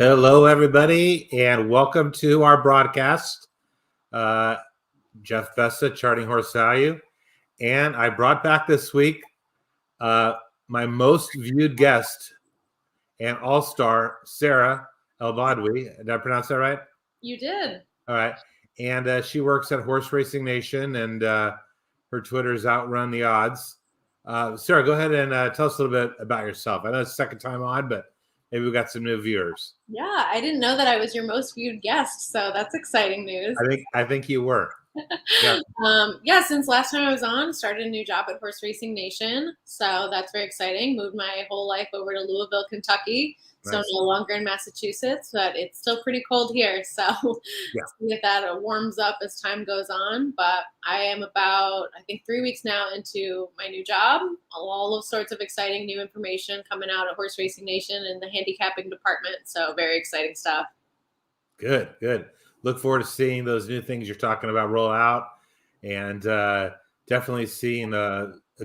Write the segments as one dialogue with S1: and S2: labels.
S1: Hello, everybody, and welcome to our broadcast. Jeff Bessa, Charting Horse Value, and I brought back this week my most viewed guest and all-star, Sarah El-Badwi. Did I pronounce that right?
S2: You did.
S1: All right. And she works at Horse Racing Nation, and her Twitter's Outrun the Odds. Sarah, go ahead and tell us a little bit about yourself. I know it's the second time on, but maybe we got some new viewers.
S2: Yeah, I didn't know that I was your most viewed guest, so that's exciting news.
S1: I think you were.
S2: Yeah. Since last time I was on, started a new job at Horse Racing Nation, so that's very exciting. Moved my whole life over to Louisville, Kentucky, so
S1: Nice.
S2: no longer in Massachusetts, but it's still pretty cold here. So see if that warms up as time goes on. But I am about, I think, 3 weeks now into my new job. All of sorts of exciting new information coming out at Horse Racing Nation in the handicapping department. So very exciting stuff.
S1: Good. Look forward to seeing those new things you're talking about roll out, and definitely seeing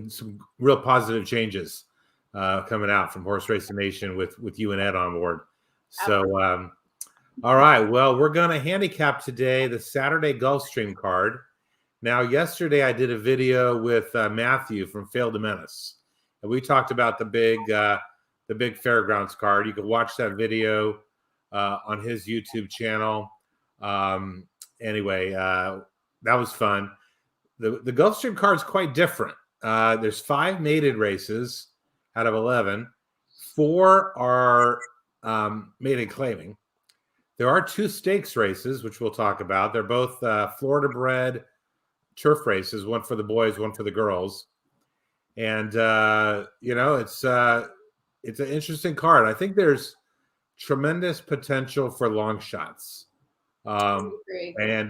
S1: some real positive changes coming out from Horse Racing Nation with you and Ed on board. So, all right. Well, we're going to handicap today the Saturday Gulfstream card. Now, yesterday I did a video with Matthew from Fail to Menace, and we talked about the big Fairgrounds card. You can watch that video on his YouTube channel. Anyway, that was fun. The Gulfstream card is quite different. There's 5 mated races out of 11. 4 are maiden claiming. There are 2 stakes races, which we'll talk about. They're both Florida bred turf races, one for the boys, one for the girls. And it's an interesting card. I think there's tremendous potential for long shots. And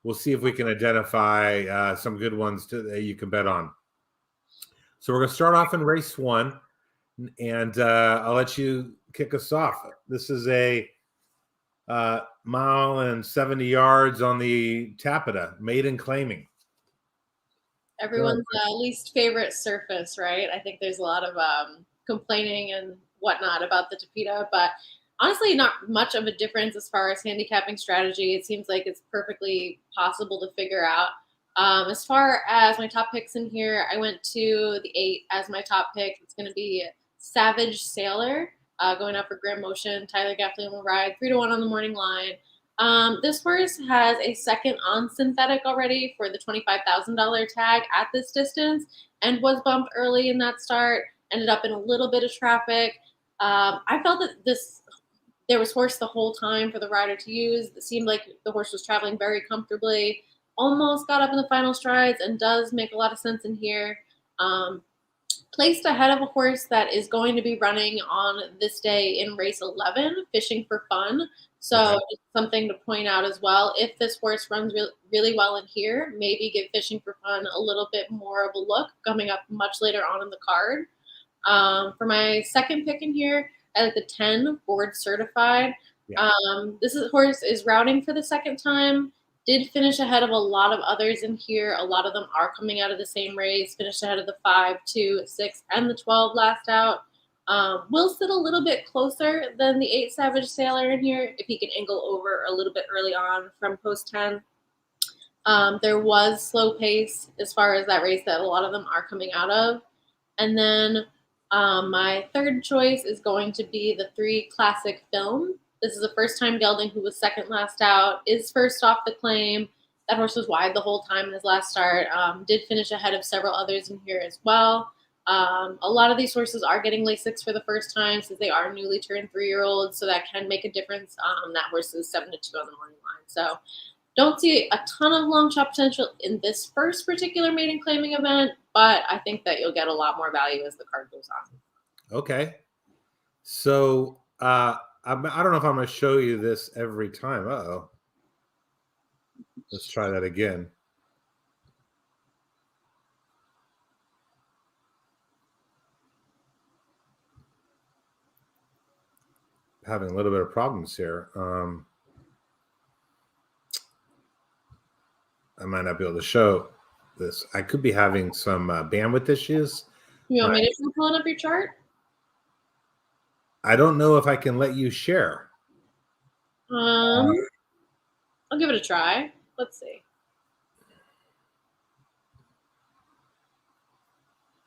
S1: we'll see if we can identify some good ones that you can bet on. So we're going to start off in race 1, and I'll let you kick us off. This is a mile and 70 yards on the Tapeta, maiden claiming.
S2: Everyone's least favorite surface, right? I think there's a lot of complaining and whatnot about the Tapeta, but honestly, not much of a difference as far as handicapping strategy. It seems like it's perfectly possible to figure out. As far as my top picks in here, I went to the 8 as my top pick. It's going to be Savage Sailor going up for Grand Motion. Tyler Gaffney will ride 3-1 on the morning line. This horse has a second on synthetic already for the $25,000 tag at this distance and was bumped early in that start. Ended up in a little bit of traffic. I felt that there was horse the whole time for the rider to use. It seemed like the horse was traveling very comfortably, almost got up in the final strides, and does make a lot of sense in here. Placed ahead of a horse that is going to be running on this day in race 11, Fishing for Fun. So it's something to point out as well. If this horse runs really well in here, maybe give Fishing for Fun a little bit more of a look coming up much later on in the card. For my second pick in here, I like the 10, Board Certified. This horse is routing for the second time. Did finish ahead of a lot of others in here. A lot of them are coming out of the same race. Finished ahead of the 5, 2, 6, and the 12 last out. Will sit a little bit closer than the 8 Savage Sailor in here if he can angle over a little bit early on from post 10. There was slow pace as far as that race that a lot of them are coming out of. And then my third choice is going to be the 3 Classic Film. This is the first time gelding who was second last out, is first off the claim. That horse was wide the whole time in his last start. Did finish ahead of several others in here as well. A lot of these horses are getting Lasix for the first time since they are newly turned 3-year-olds, so that can make a difference. That horse is 7-2 on the morning line. So don't see a ton of long shot potential in this first particular maiden claiming event, but I think that you'll get a lot more value as the card goes on.
S1: Okay. So I don't know if I'm going to show you this every time. Uh-oh. Let's try that again. Having a little bit of problems here. I might not be able to show this. I could be having some bandwidth issues.
S2: You want me to pull up your chart?
S1: I don't know if I can let you share.
S2: I'll give it a try. Let's see.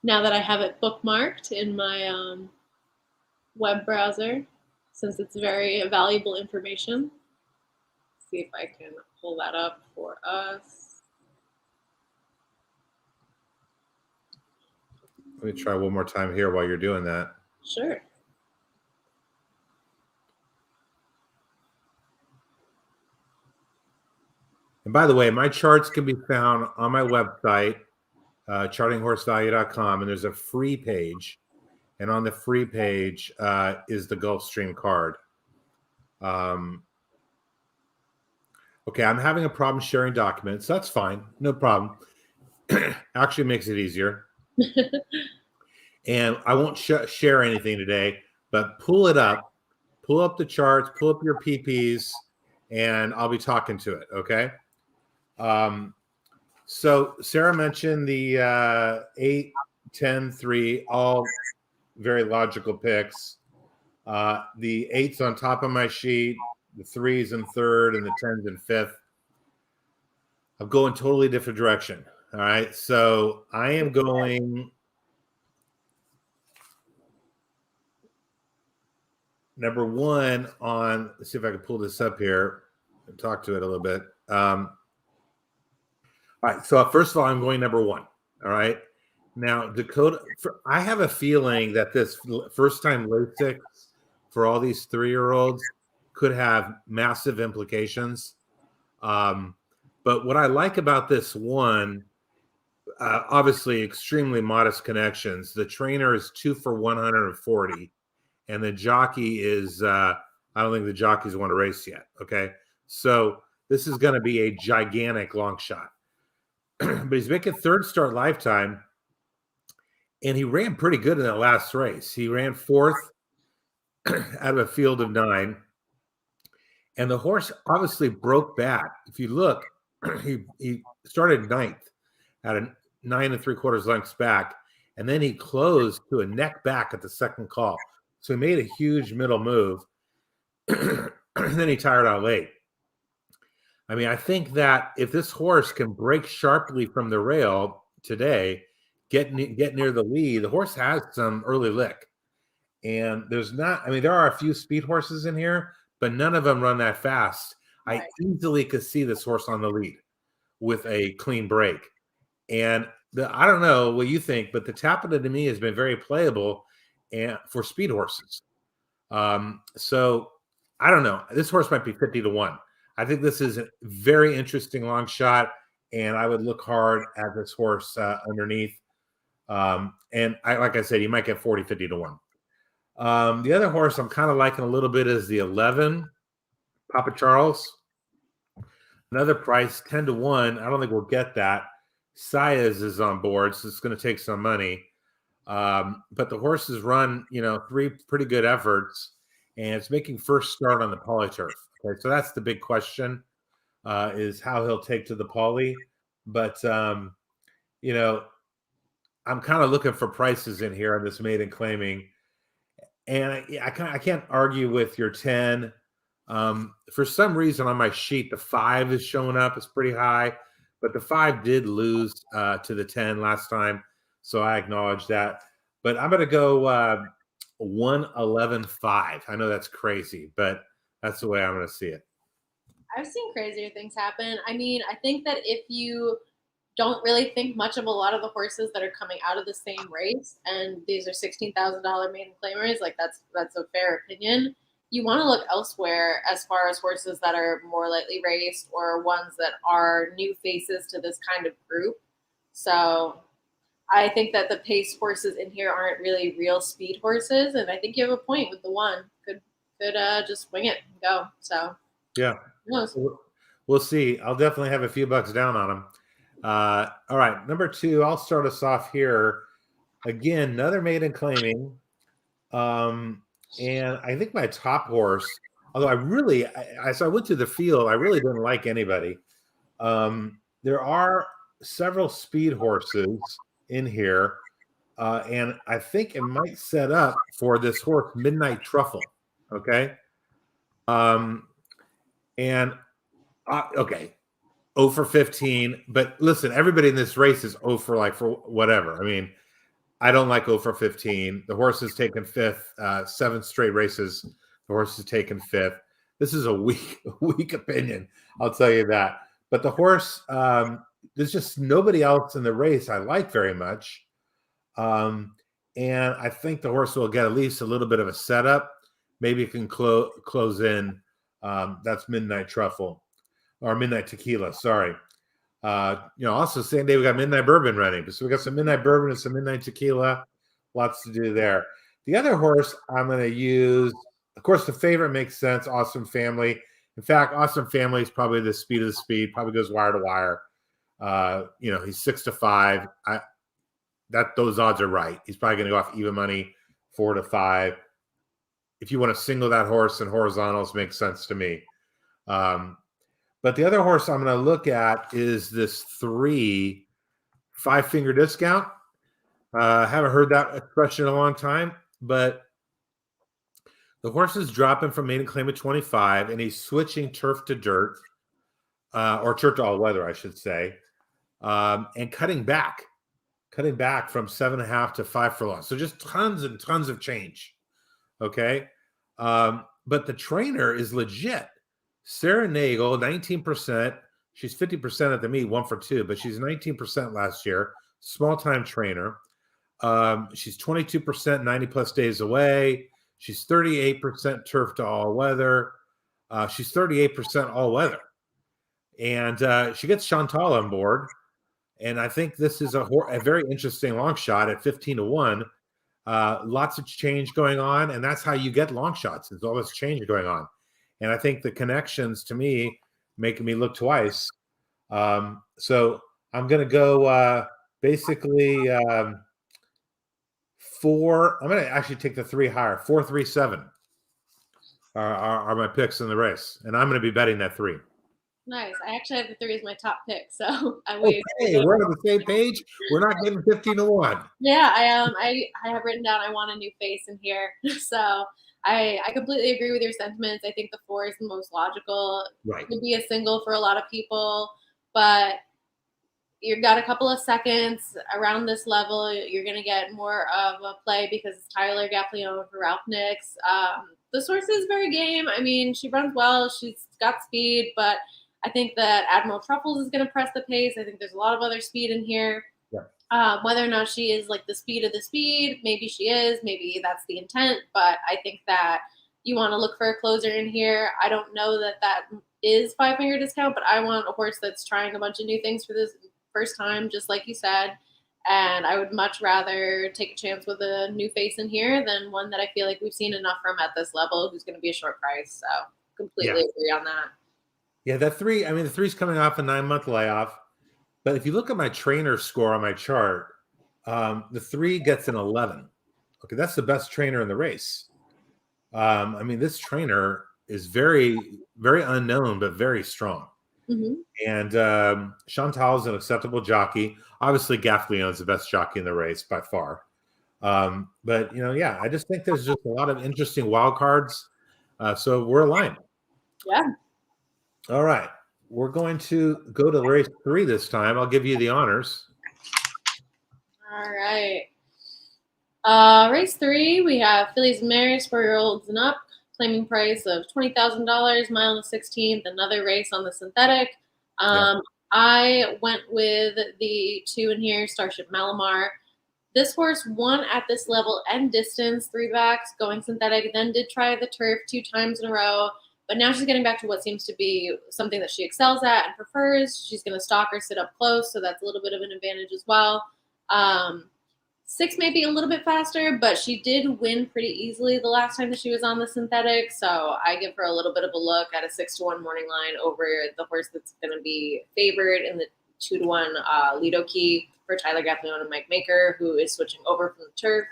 S2: Now that I have it bookmarked in my web browser, since it's very valuable information. Let's see if I can pull that up for us.
S1: Let me try one more time here while you're doing that.
S2: Sure.
S1: And by the way, my charts can be found on my website, chartinghorsevalue.com, and there's a free page. And on the free page is the Gulfstream card. Okay, I'm having a problem sharing documents. That's fine. No problem. Actually makes it easier. And I won't share anything today, but pull it up. Pull up the charts, pull up your PPs, and I'll be talking to it, okay? So Sarah mentioned the 8, 10, 3, all very logical picks. The 8's on top of my sheet, the 3's in third, and the 10's in fifth. I'm going totally different direction, all right? So I am going number one on, let's see if I can pull this up here and talk to it a little bit. All right. So first of all, I'm going number one. All right. Now, Dakota, I have a feeling that this first time LASIK for all these 3-year-olds could have massive implications. But what I like about this one, obviously extremely modest connections. The trainer is 2 for 140. And the jockey is, I don't think the jockey's won a race yet. Okay. So this is going to be a gigantic long shot. But he's making third start lifetime. And he ran pretty good in that last race. He ran fourth out of a field of 9. And the horse obviously broke back. If you look, he started 9th at a 9 3/4 lengths back. And then he closed to a neck back at the second call. So he made a huge middle move. And then he tired out late. I mean, I think that if this horse can break sharply from the rail today, get near the lead, the horse has some early lick. And there's not, I mean, there are a few speed horses in here, but none of them run that fast. Right. I easily could see this horse on the lead with a clean break. And I don't know what you think, but the Tappeta to me has been very playable and for speed horses. So I don't know. This horse might be 50 to 1. I think this is a very interesting long shot, and I would look hard at this horse underneath. And like I said, you might get 40, 50 to 1. The other horse I'm kind of liking a little bit is the 11, Papa Charles. Another price, 10 to 1. I don't think we'll get that. Saez is on board, so it's going to take some money. But the horse has run, 3 pretty good efforts, and it's making first start on the polyturf. Okay, so that's the big question, is how he'll take to the poly. But I'm kind of looking for prices in here on this maiden claiming, and I can't argue with your 10. For some reason on my sheet, the 5 is showing up. It's pretty high, but the 5 did lose to the 10 last time. So I acknowledge that. But I'm going to go 111.5. I know that's crazy, but that's the way I'm going to see it.
S2: I've seen crazier things happen. I mean, I think that if you don't really think much of a lot of the horses that are coming out of the same race, and these are $16,000 maiden claimers, like that's a fair opinion. You want to look elsewhere as far as horses that are more lightly raced or ones that are new faces to this kind of group. So I think that the pace horses in here aren't really real speed horses, and I think you have a point with the 1. Could just wing it and go. So
S1: yeah, we'll see. I'll definitely have a few bucks down on him. All right, number 2. I'll start us off here. Again, another maiden claiming. And I think my top horse, although as I went through the field, I really didn't like anybody. There are several speed horses in here, and I think it might set up for this horse, Midnight Truffle. Okay. And okay, 0 for 15. But listen, everybody in this race is 0 for whatever. I mean, I don't like 0 for 15. The horse has taken fifth, 7 straight races. The horse has taken fifth. This is a weak opinion. I'll tell you that. But the horse, there's just nobody else in the race I like very much. And I think the horse will get at least a little bit of a setup. Maybe it can close in. That's Midnight Truffle or Midnight Tequila. Sorry. Also same day we got Midnight Bourbon running. So we got some Midnight Bourbon and some Midnight Tequila. Lots to do there. The other horse I'm going to use, of course, the favorite makes sense. Awesome Family. In fact, Awesome Family is probably the speed of the speed. Probably goes wire to wire. He's 6-5. Those odds are right. He's probably going to go off even money, 4-5. If you want to single that horse, and horizontals makes sense to me. But the other horse I'm going to look at is this 3 5-finger discount. Haven't heard that expression in a long time, but the horse is dropping from maiden claim at 25, and he's switching turf to dirt, or turf to all weather, I should say, and cutting back from 7.5 to 5 furlongs. So just tons and tons of change. Okay. But the trainer is legit. Sarah Nagel, 19%. She's 50% at the meet, 1 for 2, but she's 19% last year. Small time trainer. She's 22%, 90 plus days away. She's 38% turf to all weather. She's 38% all weather. And she gets Chantal on board. And I think this is a very interesting long shot at 15-1. Lots of change going on. And that's how you get long shots. There's all this change going on. And I think the connections to me making me look twice. So I'm going to go basically 4. I'm going to actually take the 3 higher. 4, 3, 7 are my picks in the race. And I'm going to be betting that 3.
S2: Nice. I actually have the 3 as my top pick. So
S1: okay, we're on the same page. We're not getting 15-1.
S2: Yeah, I have written down I want a new face in here. So I completely agree with your sentiments. I think the 4 is the most logical.
S1: Right.
S2: It could be a single for a lot of people, but you've got a couple of seconds around this level. You're going to get more of a play because it's Tyler Gaffleone for Ralph Nix. This horse is very game. I mean, she runs well. She's got speed, but I think that Admiral Truffles is going to press the pace. I think there's a lot of other speed in here. Whether or not she is like the speed of the speed, maybe she is, maybe that's the intent, but I think that you want to look for a closer in here. I don't know that is 5-finger discount, but I want a horse that's trying a bunch of new things for this first time, just like you said, and I would much rather take a chance with a new face in here than one that I feel like we've seen enough from at this level who's going to be a short price. So completely agree on that.
S1: Yeah, that 3, I mean, the 3's coming off a 9-month layoff. But if you look at my trainer score on my chart, the 3 gets an 11. Okay, that's the best trainer in the race. I mean, this trainer is very, very unknown, but very strong. Mm-hmm. And Chantal is an acceptable jockey. Obviously, Gaffleone is the best jockey in the race by far. But, I just think there's just a lot of interesting wild cards. So we're aligned.
S2: Yeah.
S1: All right. We're going to go to race 3 this time. I'll give you the honors.
S2: All right. Race 3, we have fillies and mares, 4-year-olds and up, claiming price of $20,000, mile on the 16th, another race on the synthetic. I went with the 2 in here, Starship Malamar. This horse won at this level and distance, 3 backs, going synthetic, then did try the turf 2 times in a row. But now she's getting back to what seems to be something that she excels at and prefers. She's going to stalk or sit up close, so that's a little bit of an advantage as well. 6 may be a little bit faster, but she did win pretty easily the last time that she was on the synthetic, so I give her a little bit of a look at a 6-1 morning line over the horse that's going to be favored in the 2-1 Lido Key for Tyler Gaffleone and Mike Maker, who is switching over from the turf.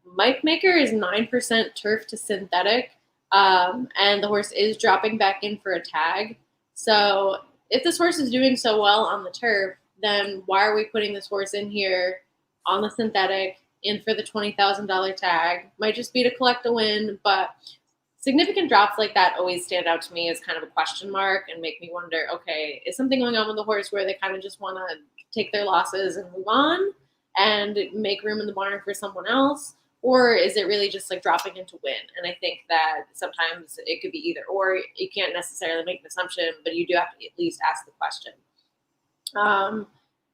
S2: Mike Maker is 9% turf to synthetic. And the horse is dropping back in for a tag. So if this horse is doing so well on the turf, then why are we putting this horse in here on the synthetic in for the $20,000 tag? Might just be to collect a win, but significant drops like that always stand out to me as kind of a question mark and make me wonder, okay, is something going on with the horse where they kind of just want to take their losses and move on and make room in the barn for someone else? Or is it really just like dropping in to win? And I think that sometimes it could be either or. You can't necessarily make an assumption, but you do have to at least ask the question.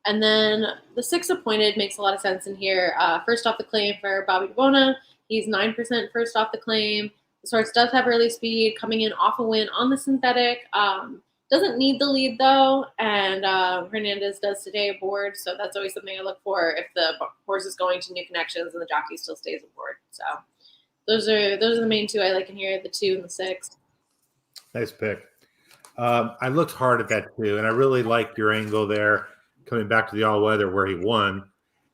S2: And then the 6 appointed makes a lot of sense in here. First off the claim for Bobby DeBona. He's 9% first off the claim. The horse does have early speed, coming in off a win on the synthetic. Doesn't need the lead though, and Hernandez does today aboard, so that's always something I look for if the horse is going to new connections and the jockey still stays aboard. So those are the main 2 I like in here, the 2 and the 6.
S1: Nice pick. I looked hard at that too, and I really liked your angle there, coming back to the all weather where he won,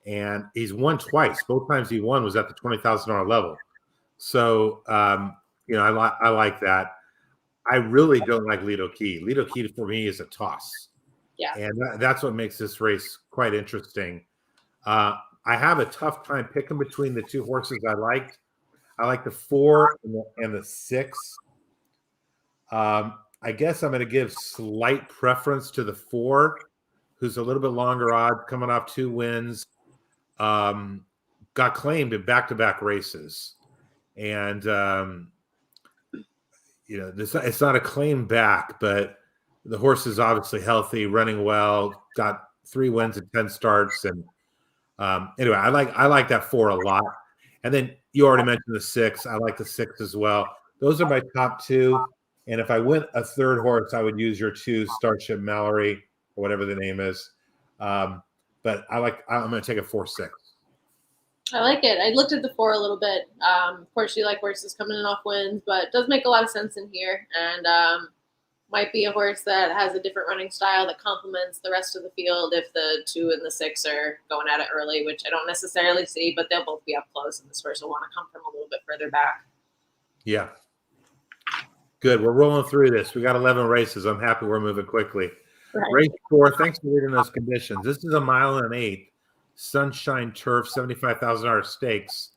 S1: and he's won twice. Both times he won was at the $20,000 level. So I like that. I really don't like Lido Key. Lido Key for me is a toss.
S2: Yeah.
S1: And that's what makes this race quite interesting. I have a tough time picking between the 2 horses I liked. I like the 4 and the 6. I guess I'm going to give slight preference to the 4, who's a little bit longer odds, coming off 2 wins. Got claimed in back-to-back races. And it's not a claim back, but the horse is obviously healthy, running well, got 3 wins and 10 starts. And anyway, I like that 4 a lot. And then you already mentioned the 6. I like the 6 as well. Those are my top 2. And if I went a 3rd horse, I would use your 2, Starship Mallory, or whatever the name is. But I'm going to take a 4-6.
S2: I like it. I looked at the 4 a little bit. Of course, you like horses coming in off wins, but it does make a lot of sense in here. And might be a horse that has a different running style that complements the rest of the field if the 2 and the 6 are going at it early, which I don't necessarily see, but they'll both be up close, and this horse will want to come from a little bit further back.
S1: Yeah. Good. We're rolling through this. We got 11 races. I'm happy we're moving quickly. Right. Race 4. Thanks for reading those conditions. This is a 1 1/8 Sunshine Turf, $75,000 stakes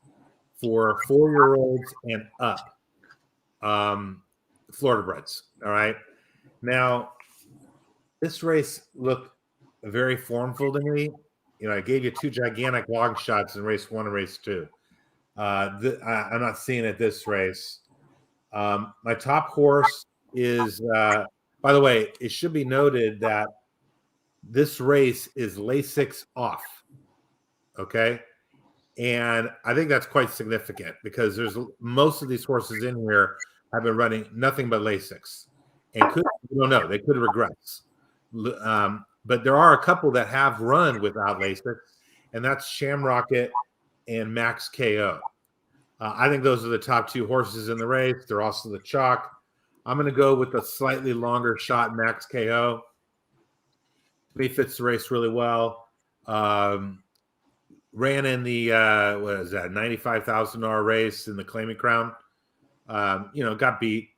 S1: for 4-year-olds and up. Florida breds. All right. Now, this race looked very formful to me. I gave you 2 gigantic long shots in race 1 and race 2. I'm not seeing it this race. My top horse is, by the way, it should be noted that this race is Lasix off. Okay. And I think that's quite significant because there's most of these horses in here have been running nothing but Lasix, and we don't know, they could regress. But there are a couple that have run without Lasix, and that's Shamrocket and Max KO. I think those are the top 2 horses in the race. They're also the chalk. I'm going to go with a slightly longer shot, Max KO. He fits the race really well. Ran in the $95,000 race in the Claiming Crown. Got beat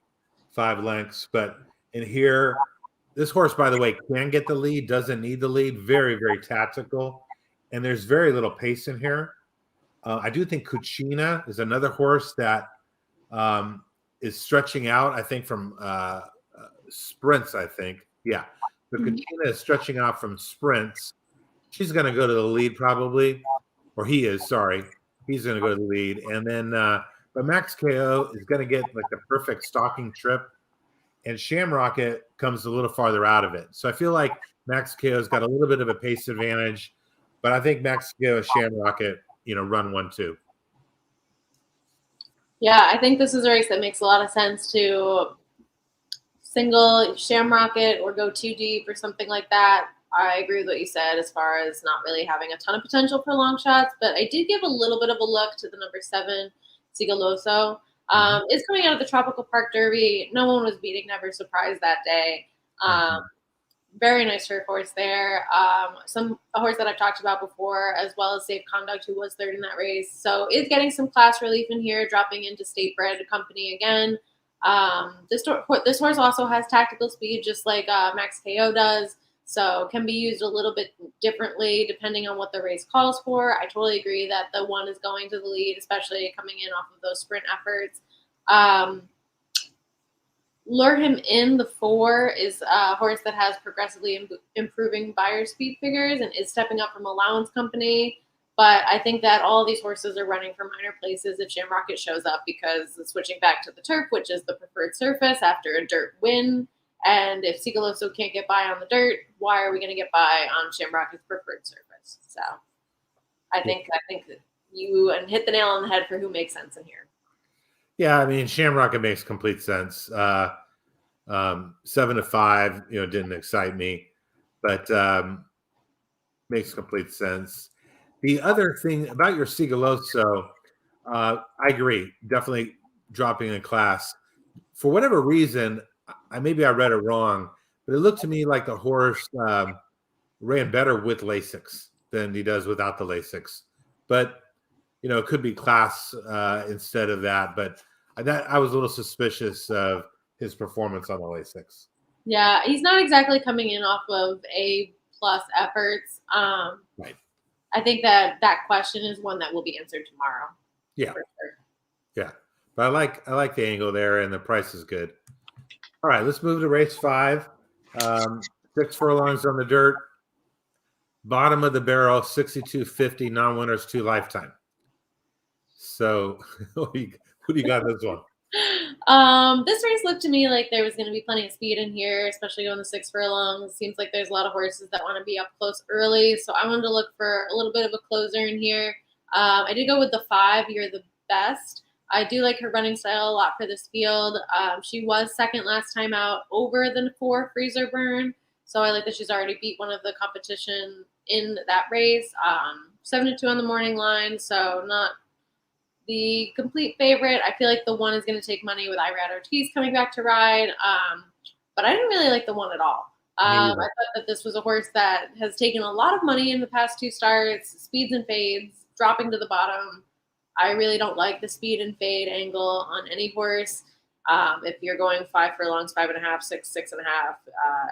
S1: 5 lengths, but in here, this horse, by the way, can get the lead, doesn't need the lead. Very, very tactical, and there's very little pace in here. I do think Cucina is another horse that is stretching out, I think, from sprints, I think. Yeah. But Cucina is stretching out from sprints. She's going to go to the lead probably, or he is, sorry. He's going to go to the lead. And then, but Max KO is going to get like the perfect stalking trip. And Shamrocket comes a little farther out of it. So I feel like Max KO's got a little bit of a pace advantage, but I think Max KO, Shamrocket, run 1-2.
S2: Yeah, I think this is a race that makes a lot of sense to single Shamrocket or go 2 deep or something like that. I agree with what you said as far as not really having a ton of potential for long shots, but I did give a little bit of a look to the number 7, Sigaloso. It's coming out of the Tropical Park Derby. No one was beating, never surprised that day. Very nice turf horse there. A horse that I've talked about before, as well as Safe Conduct, who was 3rd in that race. So it's getting some class relief in here, dropping into State Bred Company again. This horse also has tactical speed, just like Max KO does. So can be used a little bit differently depending on what the race calls for. I totally agree that the 1 is going to the lead, especially coming in off of those sprint efforts. Lure Him In, the 4, is a horse that has progressively improving buyer speed figures and is stepping up from allowance company. But I think that all these horses are running for minor places if Shamrocket shows up, because switching back to the turf, which is the preferred surface after a dirt win. And if Sigaloso can't get by on the dirt, why are we going to get by on Shamrocket's preferred surface? So I think that you hit the nail on the head for who makes sense in here.
S1: Yeah, I mean, Shamrocket makes complete sense. 7-5, didn't excite me, but makes complete sense. The other thing about your Sigaloso, I agree, definitely dropping in class. For whatever reason, maybe I read it wrong, but it looked to me like the horse ran better with Lasix than he does without the Lasix. But it could be class instead of that. But I was a little suspicious of his performance on the Lasix.
S2: Yeah, he's not exactly coming in off of A+ efforts.
S1: Right.
S2: I think that question is one that will be answered tomorrow.
S1: Yeah. For sure. Yeah. But I like the angle there, and the price is good. All right, let's move to race 5. 6 furlongs on the dirt. Bottom of the barrel, 62.50, non-winners 2 lifetime. So who do you got this one?
S2: This race looked to me like there was going to be plenty of speed in here, especially going the 6 furlongs. Seems like there's a lot of horses that want to be up close early, so I wanted to look for a little bit of a closer in here. I did go with the 5, You're the Best. I do like her running style a lot for this field. She was second last time out over the 4, Freezer Burn, so I like that she's already beat one of the competition in that race. 7-2 on the morning line, so not the complete favorite. I feel like the 1 is going to take money with Irad Ortiz coming back to ride, but I didn't really like the 1 at all. I thought that this was a horse that has taken a lot of money in the past 2 starts, speeds and fades, dropping to the bottom. I really don't like the speed and fade angle on any horse. If you're going 5 furlongs, 5.5, 6, 6.5,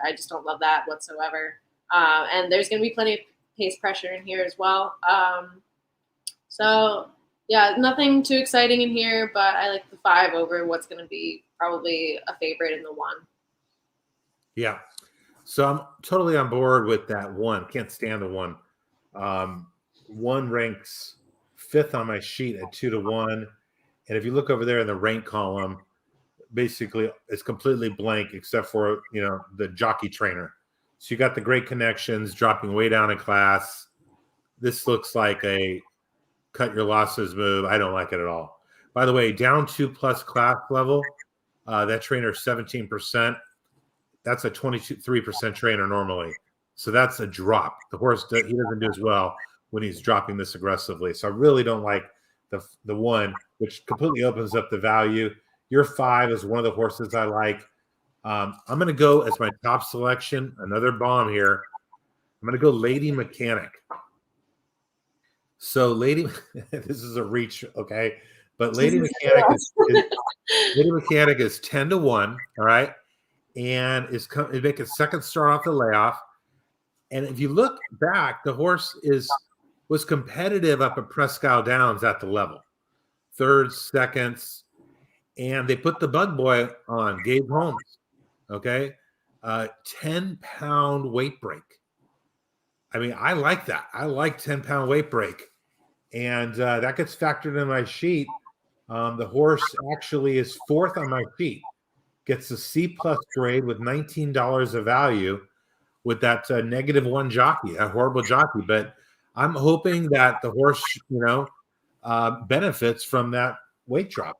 S2: I just don't love that whatsoever. And there's going to be plenty of pace pressure in here as well. So yeah, nothing too exciting in here, but I like the 5 over what's going to be probably a favorite in the 1.
S1: Yeah. So I'm totally on board with that 1. Can't stand the 1. 1 ranks 5th on my sheet at 2-1. And if you look over there in the rank column, basically it's completely blank except for, the jockey trainer. So you got the great connections dropping way down in class. This looks like a cut your losses move. I don't like it at all. By the way, down 2+ class level, that trainer is 17%. That's a 23% trainer normally. So that's a drop. The horse, he doesn't do as well when he's dropping this aggressively. So I really don't like the 1, which completely opens up the value. Your 5 is one of the horses I like. I'm going to go as my top selection, another bomb here. I'm going to go Lady Mechanic. So Lady, this is a reach, okay? But Lady Mechanic is 10-1, all right? And it make a second start off the layoff. And if you look back, the horse was competitive up at Presque Downs at the level. Thirds, seconds, and they put the bug boy on, Gabe Holmes, okay? 10-pound weight break. I mean, I like that. I like 10-pound weight break. And that gets factored in my sheet. The horse actually is 4th on my sheet. Gets a C+ grade with $19 of value with that -1 jockey, a horrible jockey. But I'm hoping that the horse, benefits from that weight drop.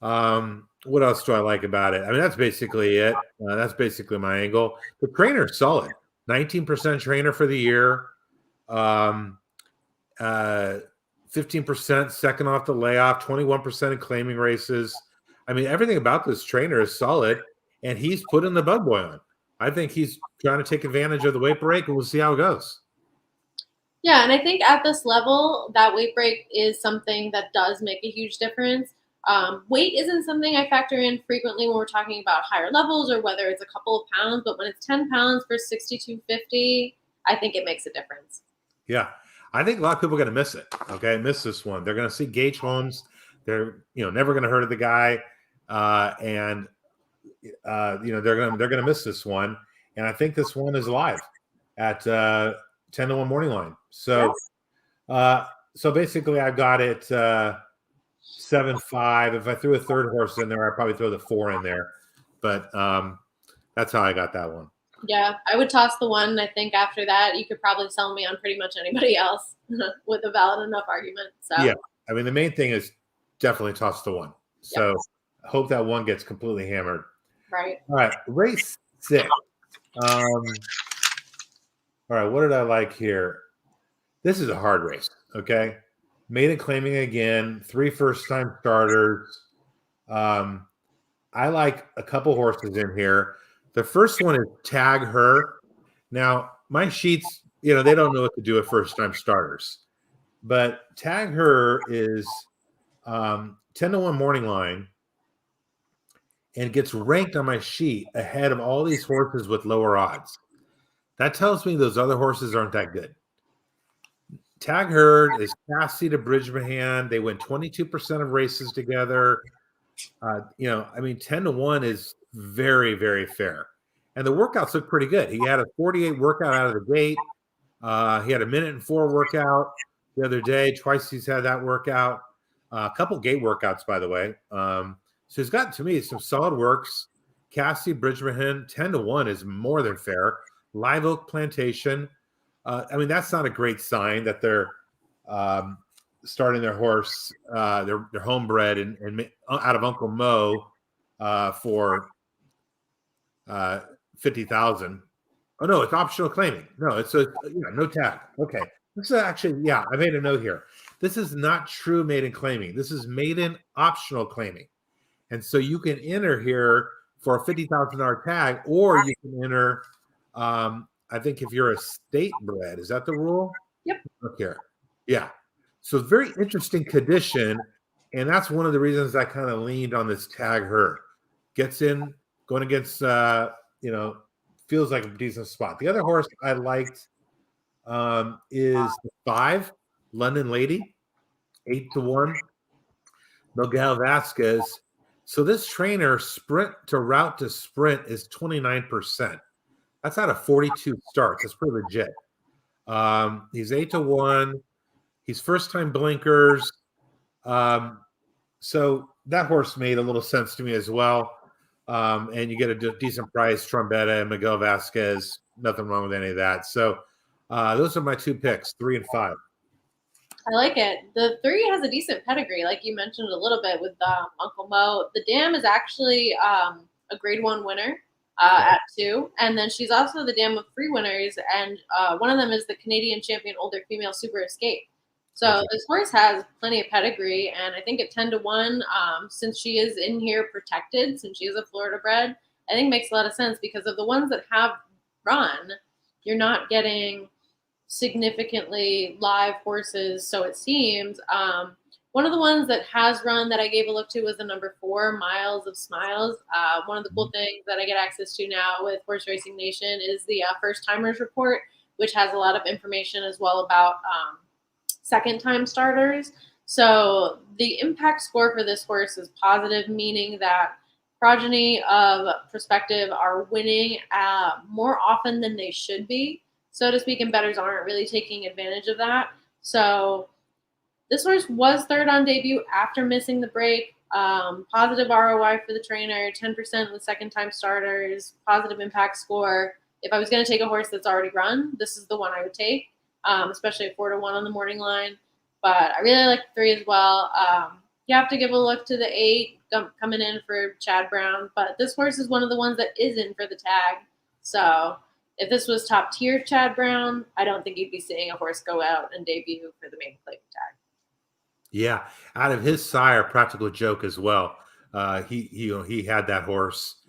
S1: What else do I like about it? I mean, that's basically it. That's basically my angle. The trainer's solid. 19% trainer for the year. 15% second off the layoff, 21% in claiming races. I mean, everything about this trainer is solid, and he's putting the bug boy on. I think he's trying to take advantage of the weight break, and we'll see how it goes.
S2: Yeah, and I think at this level, that weight break is something that does make a huge difference. Weight isn't something I factor in frequently when we're talking about higher levels or whether it's a couple of pounds, but when it's 10 pounds for 62.50, I think it makes a difference.
S1: Yeah. I think a lot of people are going to miss it. Okay. Miss this one. They're going to see Gage Holmes. They're, never going to hurt the guy. And they're gonna miss this one, and I think this one is live at 10-1 morning line. So so basically, I've got it 7-5. If I threw a third horse in there, I'd probably throw the 4 in there, but that's how I got that one.
S2: Yeah, I would toss the 1. I think after that, you could probably sell me on pretty much anybody else with a valid enough argument. So
S1: yeah, I mean, the main thing is definitely toss the 1. So I hope that 1 gets completely hammered.
S2: Right.
S1: All right, race 6. All right, what did I like here? This is a hard race. Okay, maiden claiming again, 3 first-time starters. I like a couple horses in here. The first one is Tag Her. Now, my sheets, they don't know what to do with first-time starters. But Tag Her is 10-1 morning line and gets ranked on my sheet ahead of all these horses with lower odds. That tells me those other horses aren't that good. Tag Her is Cassie to Bridgman. They win 22% of races together. 10-1 is very, very fair. And the workouts look pretty good. He had a 48 workout out of the gate. He had a 1:04 workout the other day. Twice he's had that workout. A couple gate workouts, by the way. So he's got, to me, some solid works. Cassie Bridgman, 10-1 is more than fair. Live Oak Plantation. That's not a great sign that they're starting their horse, their homebred and out of Uncle Mo for $50,000. Oh no, it's optional claiming. No, it's no tag. Okay, this is actually I made a note here. This is not true maiden claiming. This is maiden optional claiming, and so you can enter here for a $50,000 tag, or you can enter. I think if you're a state bred, is that the rule?
S2: Yep.
S1: Look here. Yeah. So it's very interesting condition, and that's one of the reasons I kind of leaned on this Tag Her. Gets in, going against, feels like a decent spot. The other horse I liked is the 5, London Lady, 8-1, Miguel Vasquez. So this trainer sprint to route to sprint is 29%. That's out of 42 starts. That's pretty legit. He's 8-1. He's first-time blinkers. So that horse made a little sense to me as well. And you get a decent price, Trombetta and Miguel Vasquez. Nothing wrong with any of that. So those are my 2 picks, 3 and 5.
S2: I like it. The 3 has a decent pedigree, like you mentioned a little bit with Uncle Mo. The Dam is actually a Grade 1 winner at 2. And then she's also the Dam of 3 winners. And one of them is the Canadian champion older female Super Escape. So this horse has plenty of pedigree, and I think at 10-1, since she is in here protected, since she is a Florida bred, I think makes a lot of sense because of the ones that have run, you're not getting significantly live horses, so it seems. One of the ones that has run that I gave a look to was the number 4, Miles of Smiles. One of the cool things that I get access to now with Horse Racing Nation is the First Timers Report, which has a lot of information as well about second-time starters. So the impact score for this horse is positive, meaning that progeny of Prospective are winning more often than they should be, so to speak, and bettors aren't really taking advantage of that. So this horse was 3rd on debut after missing the break. Positive ROI for the trainer, 10% with second-time starters, positive impact score. If I was going to take a horse that's already run, this is the one I would take. Especially at 4-1 on the morning line. But I really like the 3 as well. You have to give a look to the 8 coming in for Chad Brown. But this horse is one of the ones that is in for the tag. So if this was top tier Chad Brown, I don't think you'd be seeing a horse go out and debut for the maiden claiming tag.
S1: Yeah, out of his sire, Practical Joke as well. He had that horse,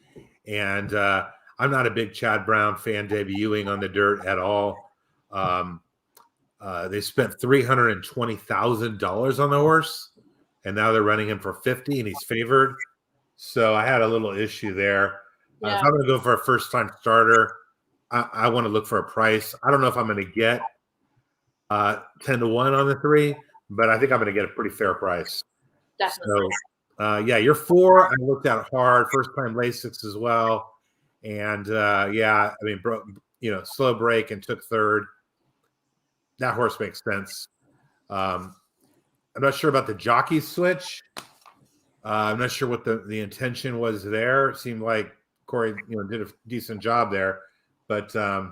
S1: and I'm not a big Chad Brown fan debuting on the dirt at all. They spent $320,000 on the horse, and now they're running him for $50,000, and he's favored. So I had a little issue there.
S2: Yeah.
S1: If I'm going to go for a first-time starter, I want to look for a price. I don't know if I'm going to get 10-1 on the 3, but I think I'm going to get a pretty fair price.
S2: Definitely.
S1: You're 4. I looked at hard. First time Lasix as well. And slow break and took 3rd. That horse makes sense. I'm not sure about the jockey switch. I'm not sure what the intention was there. It seemed like Corey, did a decent job there, but that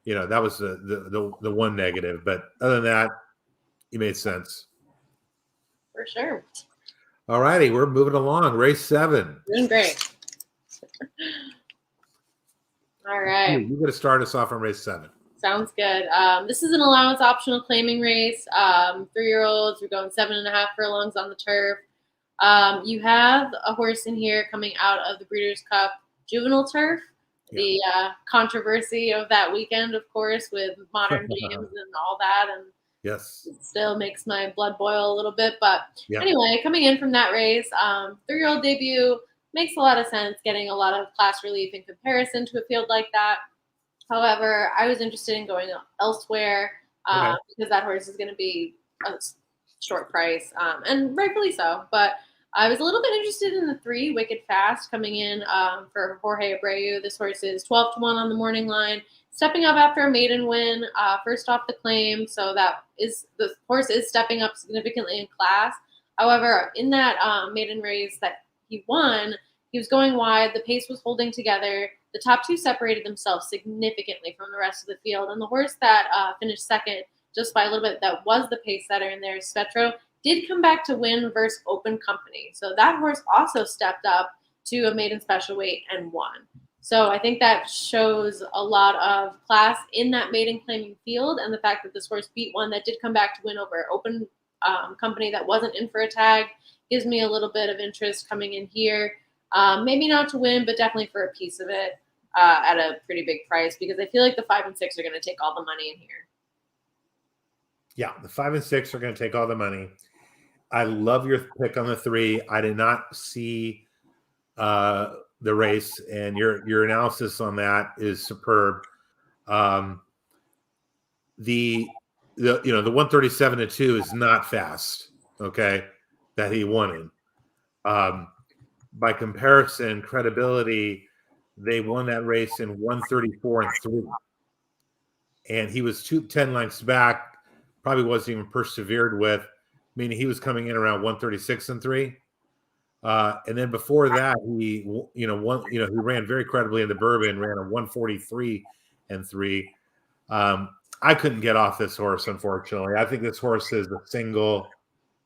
S1: was the one negative. But other than that, he made sense.
S2: For sure.
S1: All righty, we're moving along. Race 7.
S2: Doing great. All right.
S1: You're going to start us off on race 7.
S2: Sounds good. This is an allowance optional claiming race. 3-year-olds, we're going 7.5 furlongs on the turf. You have a horse in here coming out of the Breeders' Cup Juvenile Turf. Yeah. The controversy of that weekend, of course, with Modern Games and all that. And
S1: yes,
S2: it still makes my blood boil a little bit. But anyway, coming in from that race, 3-year-old debut makes a lot of sense, getting a lot of class relief in comparison to a field like that. However, I was interested in going elsewhere because that horse is going to be a short price, and rightfully so. But I was a little bit interested in the 3, Wicked Fast, coming in for Jorge Abreu. This horse is 12-1 on the morning line, stepping up after a maiden win, first off the claim. So the horse is stepping up significantly in class. However, in that maiden race that he won, he was going wide. The pace was holding together. The top 2 separated themselves significantly from the rest of the field. And the horse that finished second, just by a little bit, that was the pace setter in there, Spetro, did come back to win versus Open Company. So that horse also stepped up to a maiden special weight and won. So I think that shows a lot of class in that maiden claiming field, and the fact that this horse beat one that did come back to win over Open Company that wasn't in for a tag gives me a little bit of interest coming in here. Maybe not to win, but definitely for a piece of it at a pretty big price, because I feel like the 5 and 6 are going to take all the money in here.
S1: Yeah, the 5 and 6 are going to take all the money. I love your pick on the 3. I did not see the race, and your analysis on that is superb. The 137-2 is not fast. Okay, that he won in. By comparison, credibility, they won that race in 134-3, and he was 10 lengths back. Probably wasn't even persevered with, meaning he was coming in around 136-3. And then before that, he ran very credibly in the Bourbon, ran a 143-3. I couldn't get off this horse, unfortunately. I think this horse is a single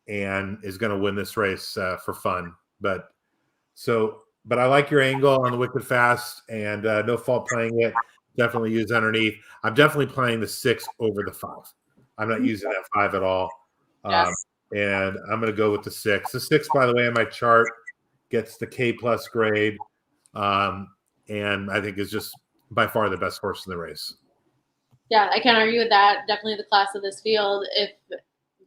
S1: and is going to win this race for fun. But I like your angle on the Wicked Fast, and no fault playing it. Definitely use underneath. I'm definitely playing the 6 over the 5. I'm not using that 5 at all. Yes. And I'm going to go with the 6. The 6, by the way, on my chart gets the K+ grade, and I think is just by far the best horse in the race.
S2: Yeah, I can't argue with that. Definitely the class of this field. If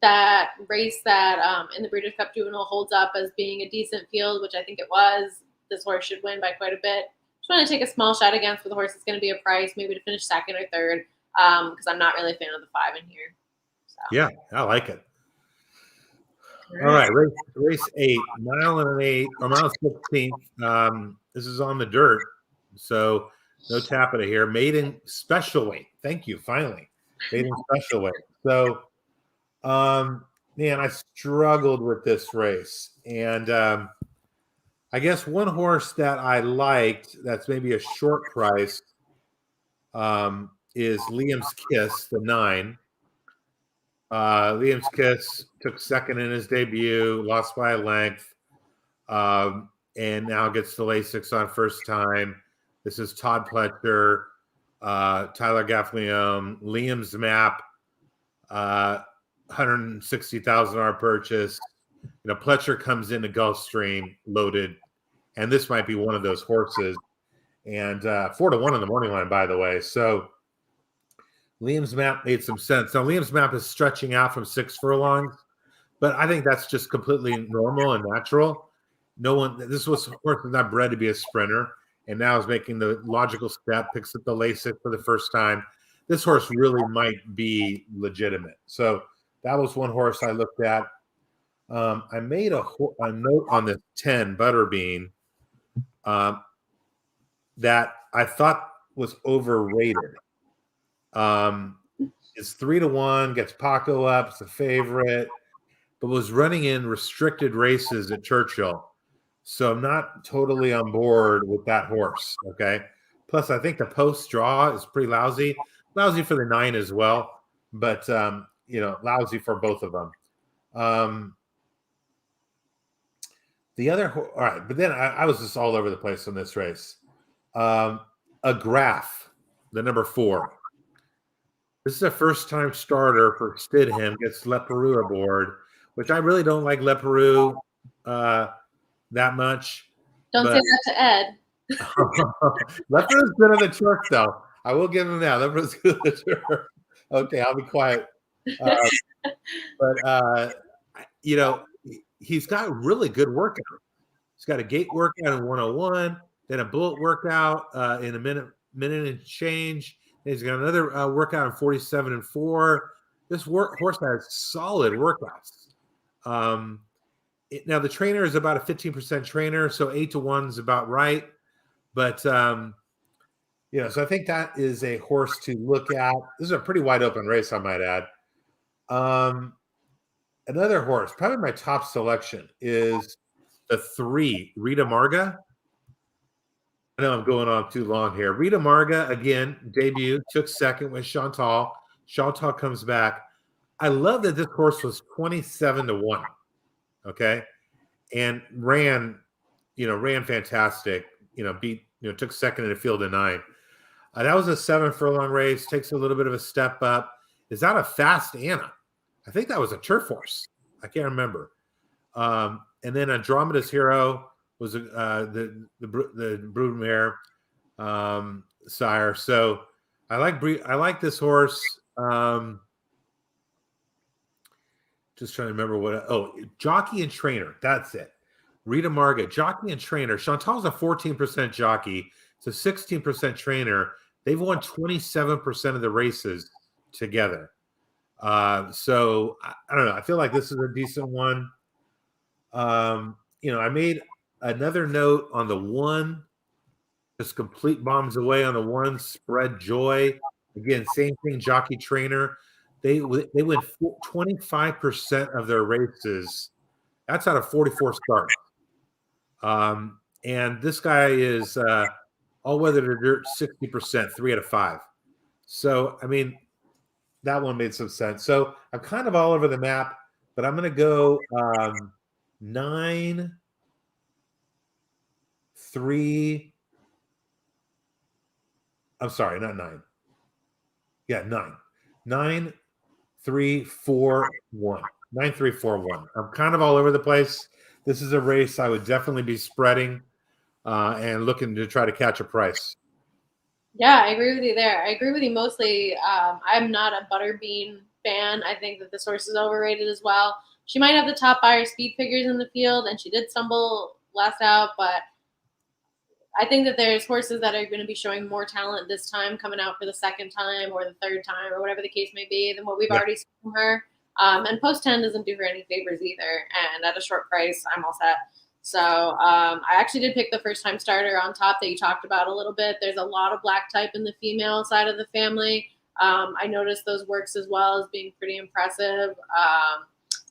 S2: that race that in the Breeders' Cup Juvenile holds up as being a decent field, which I think it was, this horse should win by quite a bit. Just want to take a small shot against for the horse. It's going to be a price, maybe to finish second or third, because I'm not really a fan of the 5 in here. So.
S1: Yeah, I like it. All right, race 8, mile and 8, or mile 16. This is on the dirt, so no tapping it here. Maiden special weight. Thank you, finally. Maiden special weight. So, man, I struggled with this race, and I guess one horse that I liked that's maybe a short price is Liam's Kiss, the 9. Liam's Kiss took second in his debut, lost by a length, and now gets the Lasix on first time. This is Todd Pletcher, Tyler Gaffleon, Liam's Map, $160,000 purchase. Pletcher comes into Gulfstream loaded, and this might be one of those horses. And 4-1 on the morning line, by the way. So Liam's Map made some sense. Now, Liam's Map is stretching out from 6 furlongs, but I think that's just completely normal and natural. This horse was not bred to be a sprinter, and now is making the logical step, picks up the Lasix for the first time. This horse really might be legitimate. So that was one horse I looked at. I made a note on the 10 Butterbean that I thought was overrated. It's 3-1, gets Paco up, it's a favorite, but was running in restricted races at Churchill. So I'm not totally on board with that horse. Okay. Plus, I think the post draw is pretty lousy. Lousy for the 9 as well, but lousy for both of them. The other, all right, but then I was just all over the place on this race. A Graph, the number 4. This is a first-time starter for Stidham, gets Leperoux aboard, which I really don't like Leperoux that much.
S2: Don't say that to Ed.
S1: Leperoux's good on the turf, though. I will give him that. Leperoux's good on the turf. Okay, I'll be quiet. He's got really good workout. He's got a gate workout in 101, then a bullet workout in a minute and change. He's got another workout in 47 and 4. This horse has solid workouts. Now the trainer is about a 15% trainer, so 8-1 is about right. But so I think that is a horse to look at. This is a pretty wide open race, I might add. Another horse, probably my top selection, is the 3, Rita Marga. I know I'm going on too long here. Rita Marga, again, debut, took second with Chantal. Chantal comes back. I love that this horse was 27-1. Okay. And ran fantastic, took second in a field of 9. That was a 7 furlong race, takes a little bit of a step up. Is that a Fast Anna? I think that was a turf horse. I can't remember. And then Andromeda's Hero was the broodmare sire. So I like this horse. Just trying to remember jockey and trainer. That's it. Rita Marga, jockey and trainer. Chantal's a 14% jockey. It's a 16% trainer. They've won 27% of the races together. So I don't know. I feel like this is a decent one. I made another note on the 1. Just complete bombs away on the 1. Spread Joy. Again, same thing. Jockey trainer. They win 25% of their races. That's out of 44 starts. And this guy is all weather to dirt 60%, 3 out of 5. So I mean, that one made some sense. So I'm kind of all over the map, but I'm going to go 9, 3. I'm sorry, not 9. Yeah, 9. 9, 3, 4, 1. 9, 3, 4, 1. I'm kind of all over the place. This is a race I would definitely be spreading and looking to try to catch a price.
S2: Yeah, I agree with you there. I agree with you mostly. I'm not a Butterbean fan. I think that this horse is overrated as well. She might have the top buyer speed figures in the field, and she did stumble last out, but I think that there's horses that are going to be showing more talent this time, coming out for the second time or the third time or whatever the case may be, than what we've already seen from her. And post 10 doesn't do her any favors either. And at a short price, I'm all set. So I actually did pick the first-time starter on top that you talked about a little bit. There's a lot of black type in the female side of the family. I noticed those works as well as being pretty impressive.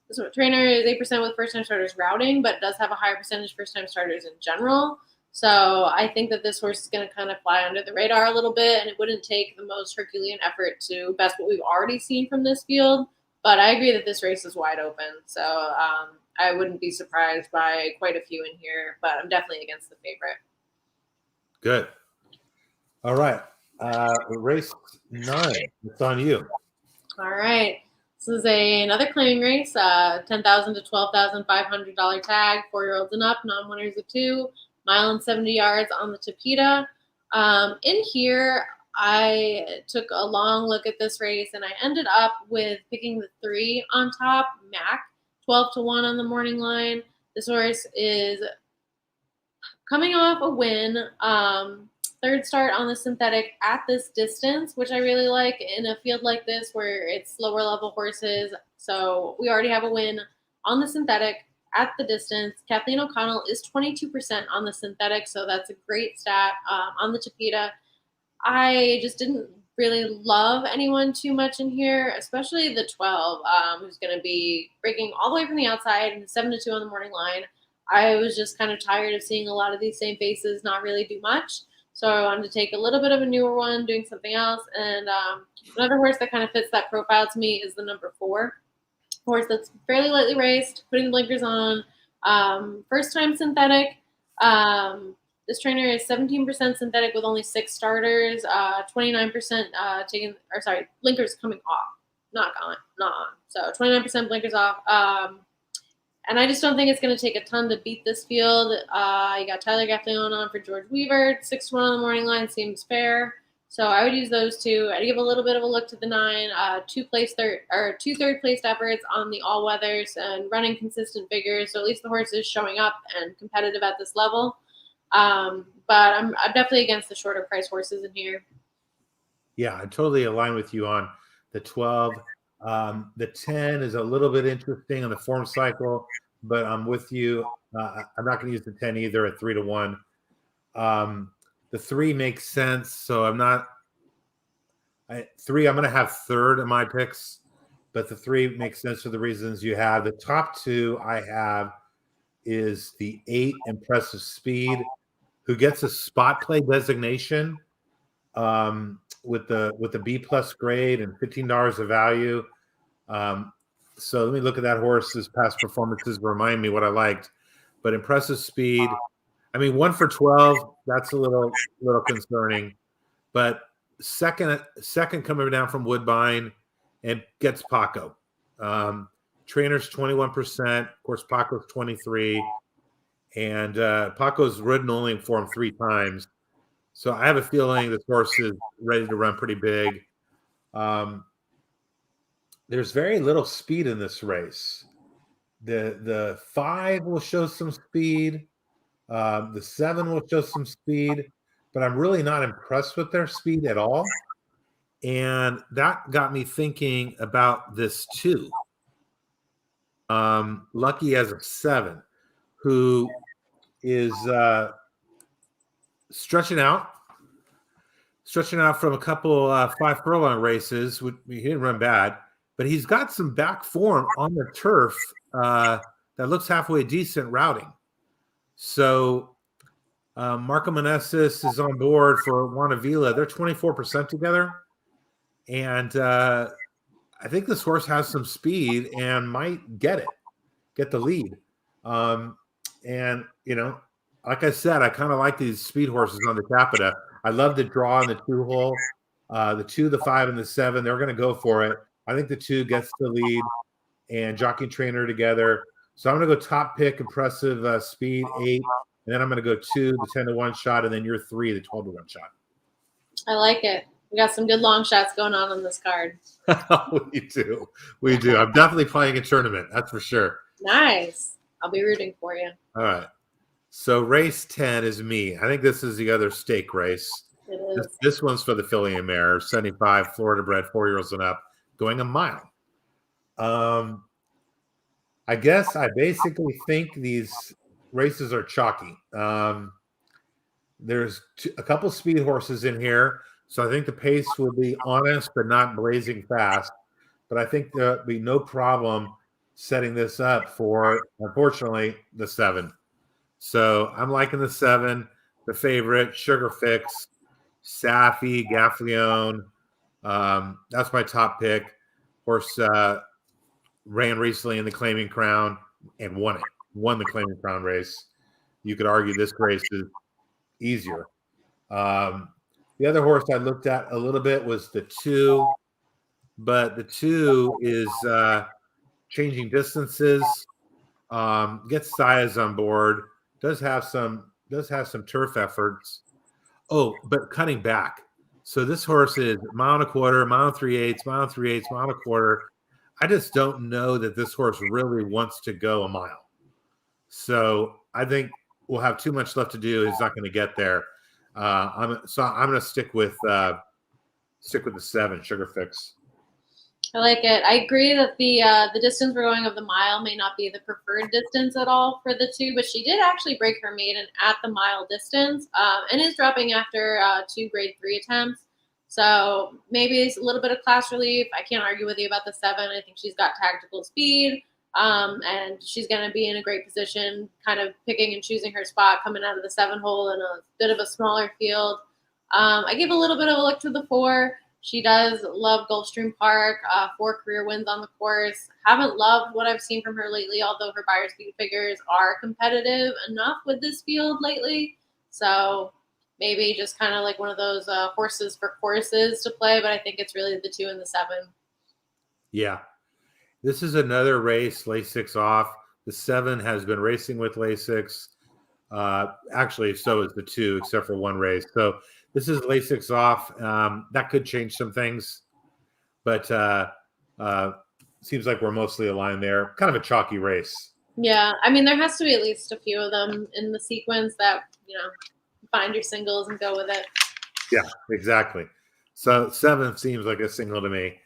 S2: This trainer is 8% with first-time starters routing, but does have a higher percentage first-time starters in general. So I think that this horse is going to kind of fly under the radar a little bit, and it wouldn't take the most Herculean effort to best what we've already seen from this field. But I agree that this race is wide open. So I wouldn't be surprised by quite a few in here, but I'm definitely against the favorite.
S1: Good. All right. Race 9. It's on you.
S2: All right. This is another claiming race, $10,000 to $12,500 tag, 4-year-olds and up, non-winners of 2, mile and 70 yards on the Tapeta. In here, I took a long look at this race, and I ended up with picking the 3 on top, Mac, 12-1 on the morning line. This horse is coming off a win, third start on the synthetic at this distance, which I really like in a field like this where it's lower level horses. So we already have a win on the synthetic at the distance. Kathleen O'Connell is 22% on the synthetic, so that's a great stat. On the Chipita, I just didn't really love anyone too much in here, especially the 12, who's going to be breaking all the way from the outside and 7-2 on the morning line. I was just kind of tired of seeing a lot of these same faces not really do much. So I wanted to take a little bit of a newer one, doing something else. And another horse that kind of fits that profile to me is the number 4. Horse that's fairly lightly raced, putting the blinkers on, first time synthetic. This trainer is 17% synthetic with only 6 starters, 29% blinkers coming off, not on. So 29% blinkers off. And I just don't think it's going to take a ton to beat this field. You got Tyler Gaffleon on for George Weaver. 6-1 on the morning line seems fair. So I would use those 2. I'd give a little bit of a look to the 9. 2 third-place efforts on the all-weathers and running consistent figures. So at least the horse is showing up and competitive at this level. But I'm definitely against the shorter price horses in here.
S1: Yeah, I totally align with you on the 12. The 10 is a little bit interesting on the form cycle, but I'm with you. I'm not going to use the 10 either at 3-1. The 3 makes sense, so I'm going to have third in my picks, but the 3 makes sense for the reasons you have. The top 2 I have is the 8 Impressive Speed, who gets a spot play designation with the B+ grade and $15 of value. So let me look at that horse's past performances, remind me what I liked. But Impressive Speed, 1 for 12, that's a little concerning. But second coming down from Woodbine and gets Paco. Trainer's 21%, of course Paco's 23%. And Paco's ridden only for him 3 times. So I have a feeling this horse is ready to run pretty big. There's very little speed in this race. The 5 will show some speed. The 7 will show some speed. But I'm really not impressed with their speed at all. And that got me thinking about this 2. Lucky as a 7, who is stretching out from a couple 5 furlong races. He didn't run bad, but he's got some back form on the turf that looks halfway decent routing. So Marco Meneses is on board for Juan Avila. They're 24% together, and I think this horse has some speed and might get the lead. And, like I said, I kind of like these speed horses on the Capita. I love the draw in the 2-hole. The 2, the 5, and the 7, they're going to go for it. I think the 2 gets the lead and jockey trainer together. So I'm going to go top pick, Impressive Speed, 8. And then I'm going to go 2, the 10-1 shot, and then your 3, the 12-1 shot.
S2: I like it. We got some good long shots going on this card.
S1: We do. I'm definitely playing a tournament. That's for sure.
S2: Nice. I'll be rooting for you.
S1: All right. So race 10 is me. I think this is the other stake race.
S2: It is.
S1: This one's for the filly and mare, 75 Florida bred, 4-year-olds and up, going a mile. I guess I basically think these races are chalky. There's a couple speed horses in here, so I think the pace will be honest but not blazing fast. But I think there'll be no problem setting this up for, unfortunately, the 7. So I'm liking the 7, the favorite, Sugar Fix, Safi, Gaffleon. That's my top pick. Horse ran recently in the Claiming Crown and won it. Won the Claiming Crown race. You could argue this race is easier. The other horse I looked at a little bit was the 2, but the 2 is changing distances. Gets Sias on board. Does have some turf efforts. Oh, but cutting back. So this horse is mile and a quarter, mile and 3/8, mile and 3/8, mile and a quarter. I just don't know that this horse really wants to go a mile. So I think we'll have too much left to do. He's not going to get there. I'm going to stick with the 7, Sugar Fix.
S2: I like it. I agree that the distance we're going of the mile may not be the preferred distance at all for the two, but she did actually break her maiden at the mile distance, and is dropping after 2 grade 3 attempts. So maybe it's a little bit of class relief. I can't argue with you about the 7. I think she's got tactical speed, and she's going to be in a great position, kind of picking and choosing her spot coming out of the 7 hole in a bit of a smaller field. I give a little bit of a look to the 4. She does love Gulfstream Park, 4 career wins on the course. Haven't loved what I've seen from her lately, although her Buyer speed figures are competitive enough with this field lately. So maybe just kind of like one of those horses for courses to play, but I think it's really the 2 and the 7.
S1: Yeah. This is another race, Lasix off. The 7 has been racing with Lasix. Actually, so is the 2, except for one race. So this is Lasix off. That could change some things, but seems like we're mostly aligned there. Kind of a chalky race.
S2: Yeah, I mean, there has to be at least a few of them in the sequence that, find your singles and go with it.
S1: Yeah, exactly. So 7 seems like a single to me.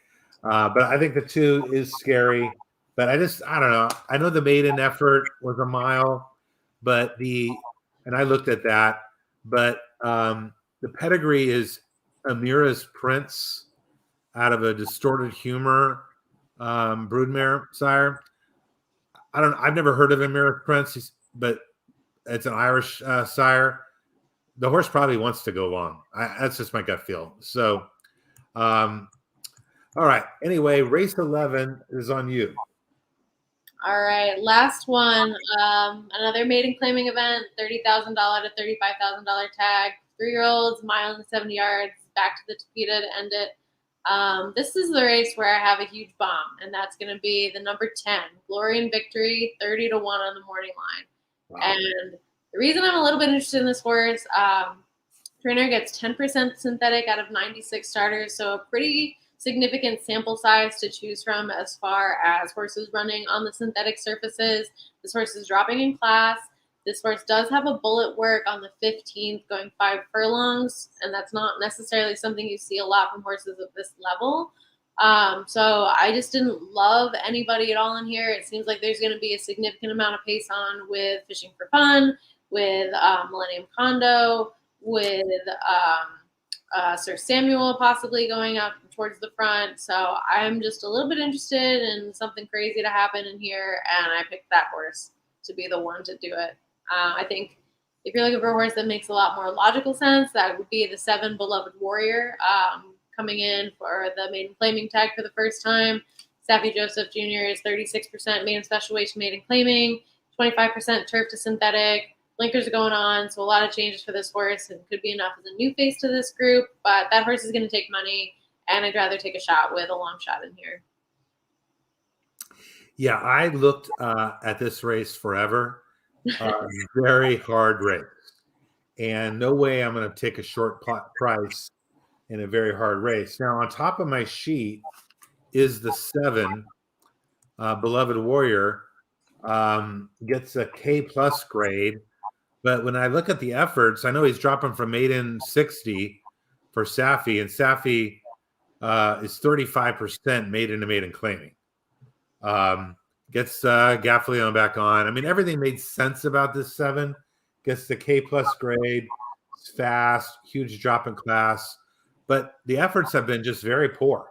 S1: But I think the 2 is scary. But I don't know. I know the maiden effort was a mile, but and I looked at that, but the pedigree is Amira's Prince out of a Distorted Humor broodmare sire. I've never heard of Amira's Prince, but it's an Irish sire. The horse probably wants to go long. That's just my gut feel. So, all right. Anyway, race 11 is on you.
S2: All right, last one. Another maiden claiming event, $30,000 to $35,000 tag. 3-year-olds, mile and 70 yards, back to the Tapeta to end it. This is the race where I have a huge bomb, and that's going to be the number 10, Glory and Victory, 30 to 1 on the morning line. Wow. And the reason I'm a little bit interested in this horse, trainer gets 10% synthetic out of 96 starters, so a pretty significant sample size to choose from as far as horses running on the synthetic surfaces. This horse is dropping in class. This horse does have a bullet work on the 15th going 5 furlongs, and that's not necessarily something you see a lot from horses of this level. So I just didn't love anybody at all in here. It seems like there's going to be a significant amount of pace on with Fishing for Fun, with Millennium Condo, with Sir Samuel possibly going up towards the front. So I'm just a little bit interested in something crazy to happen in here, and I picked that horse to be the one to do it. I think if you're looking for a horse that makes a lot more logical sense, that would be the 7 Beloved Warrior, coming in for the maiden claiming tag for the first time. Saffie Joseph Jr. is 36% maiden special weight to maiden claiming, 25% turf to synthetic. Blinkers are going on, so a lot of changes for this horse, and could be enough as a new face to this group. But that horse is going to take money, and I'd rather take a shot with a long shot in here.
S1: Yeah, I looked at this race forever. Very hard race, and no way I'm going to take a short price in a very hard race. Now, on top of my sheet is the 7 Beloved Warrior, gets a K+ grade. But when I look at the efforts, I know he's dropping from maiden 60 for Saffie, and Saffie is 35% maiden to maiden claiming. Gets Gaffleon back on. I mean, everything made sense about this 7. Gets the K+ grade. It's fast, huge drop in class. But the efforts have been just very poor.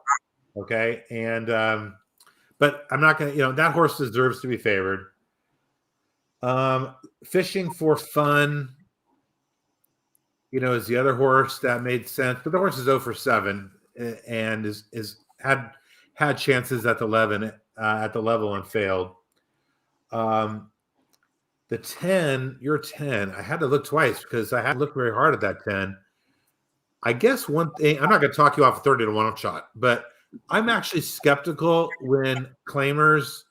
S1: Okay. And, but I'm not going to, that horse deserves to be favored. Fishing for Fun, is the other horse that made sense. But the horse is 0 for 7 and is had chances at the 11 at the level and failed. The 10, your 10, I had to look twice because I had to look very hard at that 10. I guess one thing, I'm not going to talk you off a 30 to 1 shot, but I'm actually skeptical when claimers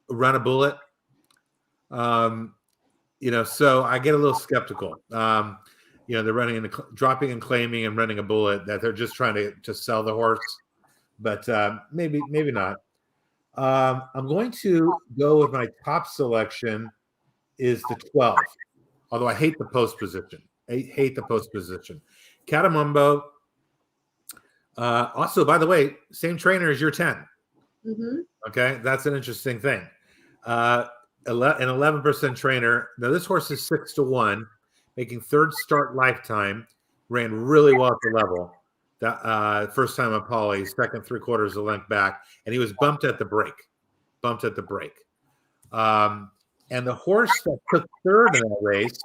S1: run a bullet. So I get a little skeptical. They're running dropping and claiming and running a bullet, that they're just trying to sell the horse, but maybe not. I'm going to go with my top selection is the 12, although I hate the post position. Catamumbo. Also, by the way, same trainer as your 10.
S2: Mm-hmm.
S1: Okay, that's an interesting thing. An 11% trainer. Now this horse is 6-1, making third start lifetime. Ran really well at the level. That first time on Polly, second 3/4 a length back, and he was bumped at the break. And the horse that took third in that race,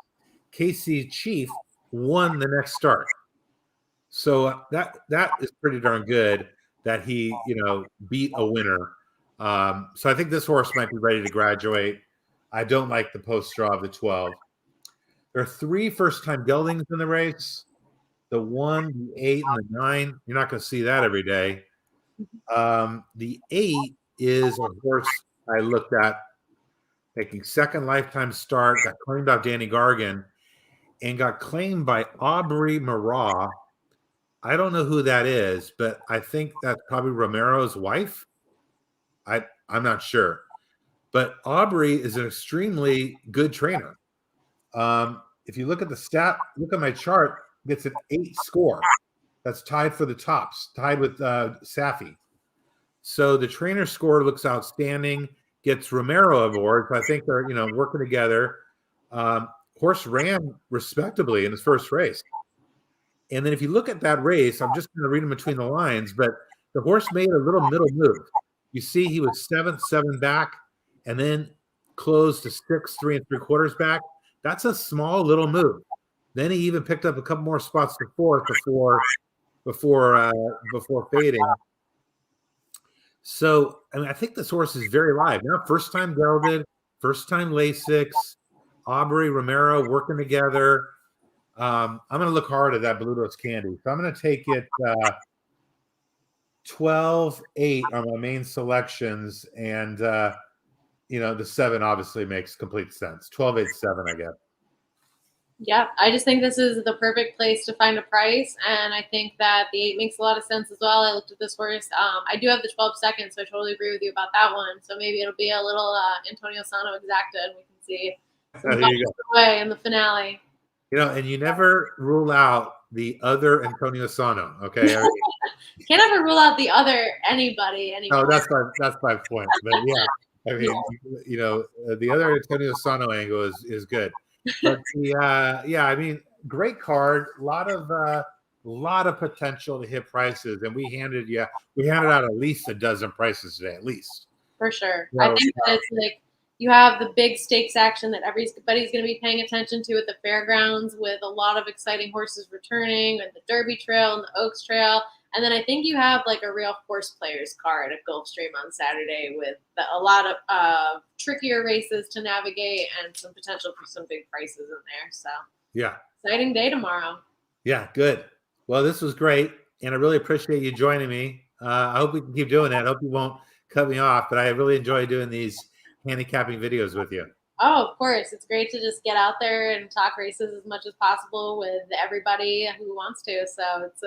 S1: KC Chief, won the next start. So that is pretty darn good that he, beat a winner. So I think this horse might be ready to graduate. I don't like the post draw of the 12. There are 3 first-time geldings in the race. The 1, the 8, and the 9. You're not going to see that every day. The 8 is a horse I looked at making second lifetime start, got claimed off Danny Gargan, and got claimed by Aubrey Marat. I don't know who that is, but I think that's probably Romero's wife. I'm not sure. But Aubrey is an extremely good trainer. If you look at look at my chart, gets an 8 score. That's tied for the tops, tied with Safi. So the trainer score looks outstanding, gets Romero aboard. So I think they're, working together. Horse ran respectably in his first race. And then if you look at that race, I'm just going to read them between the lines, but the horse made a little middle move. You see he was 7 back, and then closed to 6, 3 3/4 back. That's a small little move. Then he even picked up a couple more spots to fourth before fading. So, I think this horse is very live. Now, first time gelded, first time Lasix, Aubrey, Romero working together. I'm going to look hard at that Blutos Candy. So I'm going to take it 12-8 on my main selections. And, the 7 obviously makes complete sense. 12-8-7, I guess.
S2: Yeah, I just think this is the perfect place to find a price, and I think that the 8 makes a lot of sense as well. I looked at this horse. I do have the 12 seconds, so I totally agree with you about that one. So maybe it'll be a little Antonio Sano exacta, and we can see some away in the finale.
S1: And you never rule out the other Antonio Sano, okay?
S2: Can't ever rule out the other anybody anymore.
S1: No, that's my point. But yeah, I mean, the other Antonio Sano angle is good. But I mean, great card. A lot of potential to hit prices, and we handed out at least a dozen prices today, at least.
S2: For sure. So, I think that it's like you have the big stakes action that everybody's going to be paying attention to at the fairgrounds, with a lot of exciting horses returning, and the Derby Trail and the Oaks Trail. And then I think you have like a real horse players card at Gulfstream on Saturday, with a lot of trickier races to navigate and some potential for some big prices in there. So
S1: yeah,
S2: exciting day tomorrow.
S1: Yeah, good. Well, this was great, and I really appreciate you joining me. I hope we can keep doing that. I hope you won't cut me off, but I really enjoy doing these handicapping videos with you.
S2: Oh, of course. It's great to just get out there and talk races as much as possible with everybody who wants to. So it's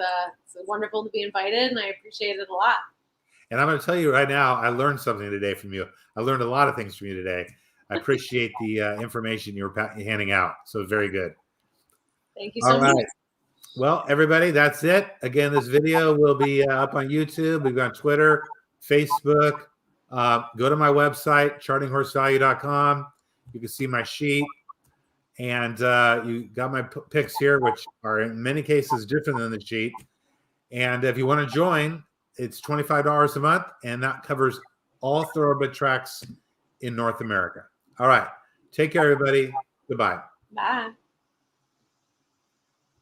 S2: wonderful to be invited, and I appreciate it a lot.
S1: And I'm going to tell you right now, I learned something today from you. I learned a lot of things from you today. I appreciate the information you were handing out. So very good.
S2: Thank you so much.
S1: Well, everybody, that's it. Again, this video will be up on YouTube. We've got Twitter, Facebook. Go to my website, chartinghorsevalue.com. You can see my sheet, and you got my picks here, which are in many cases different than the sheet. And if you want to join, it's $25 a month, and that covers all thoroughbred tracks in North America. All right. Take care, everybody. Goodbye.
S2: Bye.